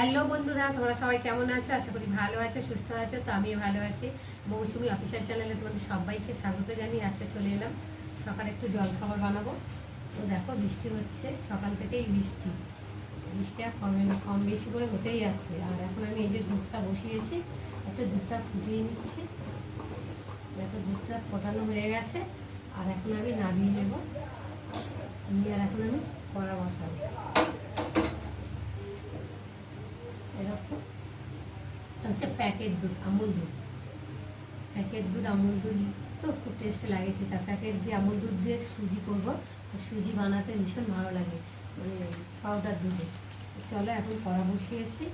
Hello বন্ধুরা, তোমরা সবাই কেমন আছো? আশা করি ভালো আছো, সুস্থ আছো। তো আমিও ভালো আছি। মৌসুমি অফিসিয়াল চ্যানেলে তোমাদের সবাইকে স্বাগত জানিয়ে আজকে চলে এলাম। সকালে একটু জল খাবার বানাবো। তো দেখো, বৃষ্টি হচ্ছে, সকাল থেকেই বৃষ্টি। বৃষ্টি আর কম বেশি করে হতেই আছে। আর এখন আমি এই যে দুধটা বসিয়েছি, একটু দুধটা ফুটিয়ে নিচ্ছি। দেখো, দুধটা ফোটানো হয়ে গেছে। আর এখন আমি নামিয়ে নেবো, নিয়ে আর এখন আমি কড়া বসাবো। এরকম হচ্ছে প্যাকেট দুধ, আমুল দুধ। প্যাকেট দুধ, আমুল দুধ তো খুব টেস্টি লাগে খেতে। প্যাকেট দিয়ে আমুল দুধ দিয়ে সুজি করবো। সুজি বানাতে ভীষণ ভালো লাগে, মানে পাউডার দুধে। চলো, এখন কড়া বসিয়েছি।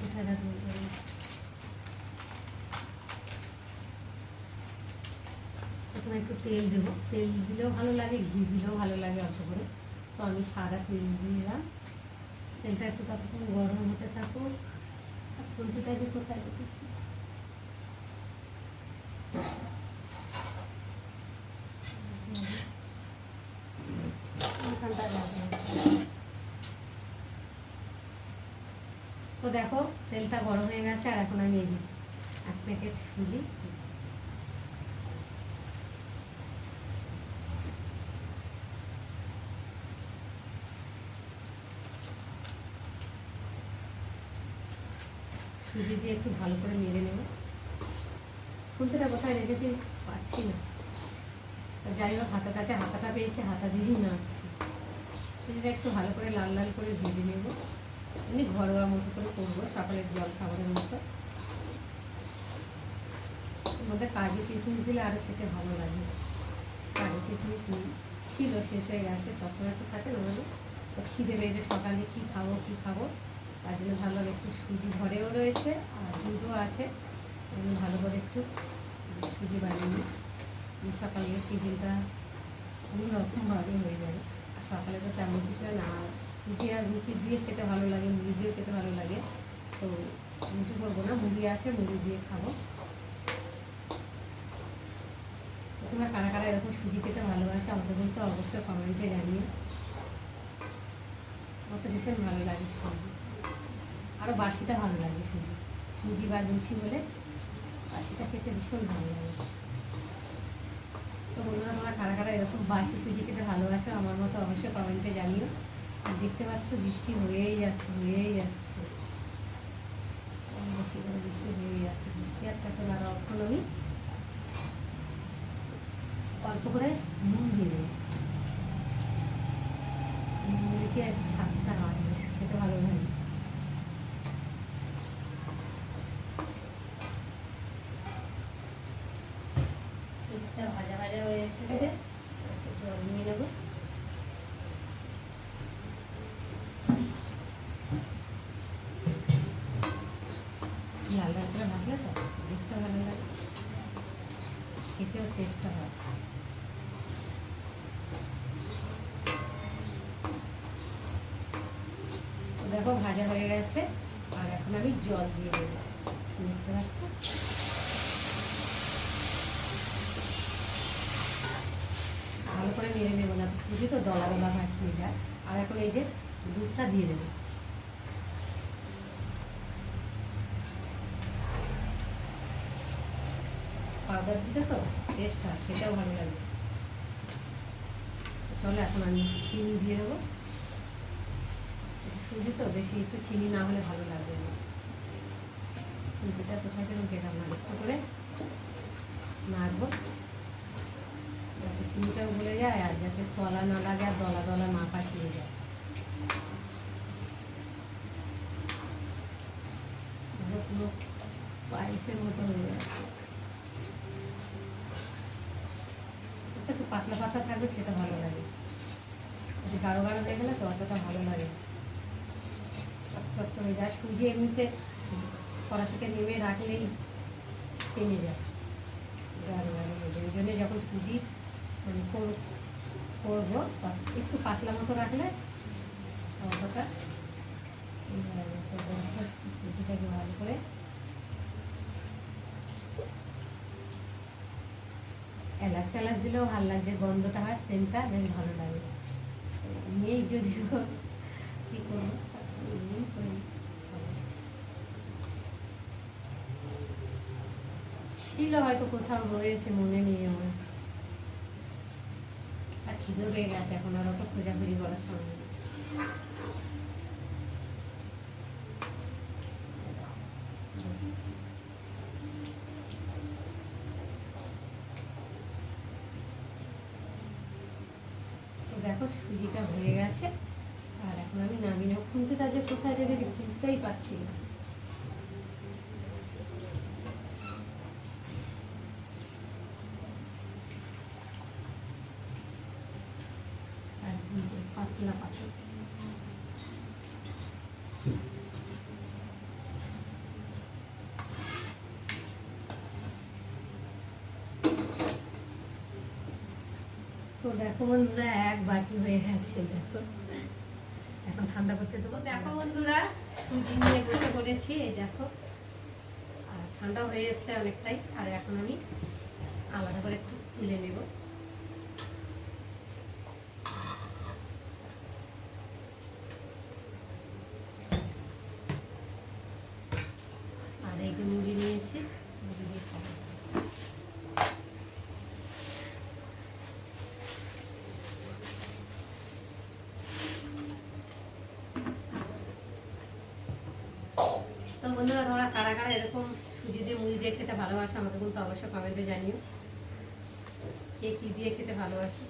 কোথায় রাখবো? প্রথমে একটু তেল দেবো। তেল দিলেও ভালো লাগে, ঘি দিলেও ভালো লাগে অল্প করে। তো আমি সাদা তেল দিলাম। তেলটা একটু ততক্ষণ গরম হতে থাকুক। খুন্তিটা যে কোথায় রেখেছি, তো দেখো তেলটা গরম হয়ে গেছে। আর এখন আমি এই যে এক প্যাকেট সুজি, সুজি দিয়ে একটু ভালো করে নেড়ে নেব। খুন্তিটা কোথায় রেখেছি পাচ্ছি না। যাই হোক, হাতের কাছে হাতাটা পেয়েছি, হাতা দিয়েই নাড়ছি। সুজিটা একটু ভালো করে লাল লাল করে ভেজে নেব। এমনি ঘরোয়া মতো করে করবো, সকালের জল খাবারের মতো। এর মধ্যে কাজু কিশমিশ দিলে আরও খেতে ভালো লাগে। কাজু কিশমিশ ছিল, শেষ হয়ে গেছে। সবসময় একটু থাকে না, মানে তো খিদে পেয়েছে সকালে, কী খাবো। তার জন্য ভালো একটু সুজি ঘরেও রয়েছে আর দুধও আছে। ভালো করে একটু সুজি বানিয়ে নিই। সকালে টিফিনটা অন্যরকমভাবে হয়ে যাবে। আর সকালে তো তেমন কিছু হয় না। সুজি আর রুটি দিয়ে খেতে ভালো লাগে, মুড়ি দিয়েও খেতে ভালো লাগে। তো রুটি করবো না, মুড়ি আছে, মুড়ি দিয়ে খাবো। তোমরা কারা কারা এরকম সুজি খেতে ভালোবাসে আমাকে বলতে অবশ্যই কমেন্টে জানিয়ে। আমার তো ভীষণ ভালো লাগে সুজি। আরও বাসিটা ভালো লাগে সুজি। সুজি বা লুচি হলে বাসিটা খেতে ভীষণ ভালো লাগে। তো বন্ধুরা, তোমরা কারা কারা এরকম বাসি সুজি খেতে ভালোবাসো আমার মতো অবশ্যই কমেন্টে জানিও। আর দেখতে পাচ্ছ বৃষ্টি হয়েই যাচ্ছে। বেশি করে বৃষ্টি হয়েই যাচ্ছে। বৃষ্টি আর তাকে আর অক্ষণ আমি অল্প করে নুন দিয়ে দেবো। নুন দিলে একটু স্বাদটা হয়, বেশ খেতে ভালো লাগে। সুজিটা ভাজা ভাজা হয়ে এসেছে, একটু জল নিয়ে নেবো। লাল লাল করে ভাজলে তো দেখতে ভালো লাগে, খেতেও টেস্টটা হয়। দেখো ভাজা হয়ে গেছে। আর এখন আমি জল দিয়ে দেবো। দেখতে পাচ্ছ, ভালো করে নেড়ে নেবো, না তো সুজি তো দলা দলা ভাত হয়ে যায়। আর এখন এই যে দুধটা দিয়ে দেবো। পাউডার দিতে তো টেস্ট হয়, খেতেও ভালো লাগে। চলো, এখন আমি চিনি দিয়ে দেবো। সুজি তো বেশি একটু চিনি না হলে ভালো লাগবে না। সুজিটা কোথায় যেন গেলাম না, একটু করে নাড়বো যাতে চিনিটাও গলে যায় আর যাতে তলা না লাগে আর দলা দলা না পাঠিয়ে যায়। পুরো পায়েসের মতো হয়ে যাচ্ছে। একটু পাতলা পাতলা থাকবে, খেতে ভালো লাগে। গাঢ় গাঢ় হয়ে গেলে তো অতটা ভালো লাগে, শক্ত হয়ে যায়। সুজি এমনিতে কড়া থেকে নেমে রাখলেই টেনে যায়, গাঢ় গাঢ় হয়ে যায়। ওই জন্যে যখন সুজি করবো একটু পাতলা মতো রাখলে অতটা সুজিটাকে ভালো করে এলাচ ফেলাচ দিলেও ভালো লাগছে, গন্ধটা হয়, সেন্টটা বেশ ভালো লাগে। নেই যদিও, কি করবো, ছিল হয়তো কোথাও রয়েছে, মনে নেই আমার। আর খিদেও পেয়ে গেছে, এখন আর অত খোঁজাখুঁজি করার সময় নেই। দেখো সুজিটা হয়ে গেছে, আর এখন আমি নামিয়ে নেব। খুন্তিটা যে কোথায় রেখেছি খুঁজতেই পাচ্ছি না। পাতলা পাতলা তো দেখো বন্ধুরা, এক বাটি হয়ে গেছে। দেখো এখন ঠান্ডা করতে দেবো। দেখো বন্ধুরা, সুজি নিয়ে বসে পড়েছি, এই দেখো। আর ঠান্ডা হয়ে এসছে অনেকটাই। আর এখন আমি আলাদা করে একটু তুলে নেব। আর এই যে মুড়ি নিয়েছি, মুড়ি দিয়ে খাবো। তো বন্ধুরা, তোমরা কারা কারা এরকম সুজি দিয়ে মুড়ি দিয়ে খেতে ভালোবাসো আমাকে কিন্তু অবশ্যই কমেন্টে জানিও। কে কী দিয়ে খেতে ভালোবাসো।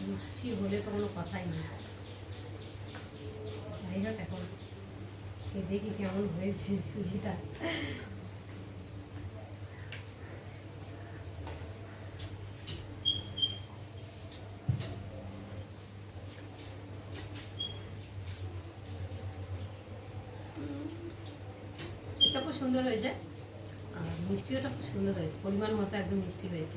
লুচি বলে তো কোনো কথাই নেই। যাই হোক, এখন খেয়ে দেখি কেমন হয়েছে সুজিটা। এটা খুব সুন্দর হয়েছে, আর মিষ্টিওটা খুব সুন্দর হয়েছে, পরিমাণ মতো একদম মিষ্টি হয়েছে।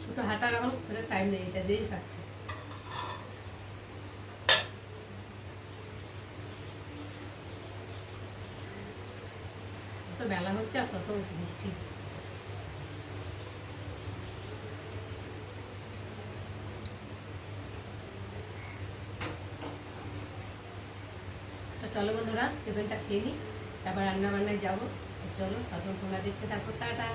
ছোটো হাঁটার এখন খোঁজার টাইম নেই, এটা দিয়েই খাচ্ছে। তো বেলা হচ্ছে আর তত মিষ্টি। তো চলো বন্ধুরা, টিফিনটা খেয়ে নিই, তারপর রান্না বান্নায় যাবো। চলো, তখন তোমরা দেখতে থাকো। টাটা।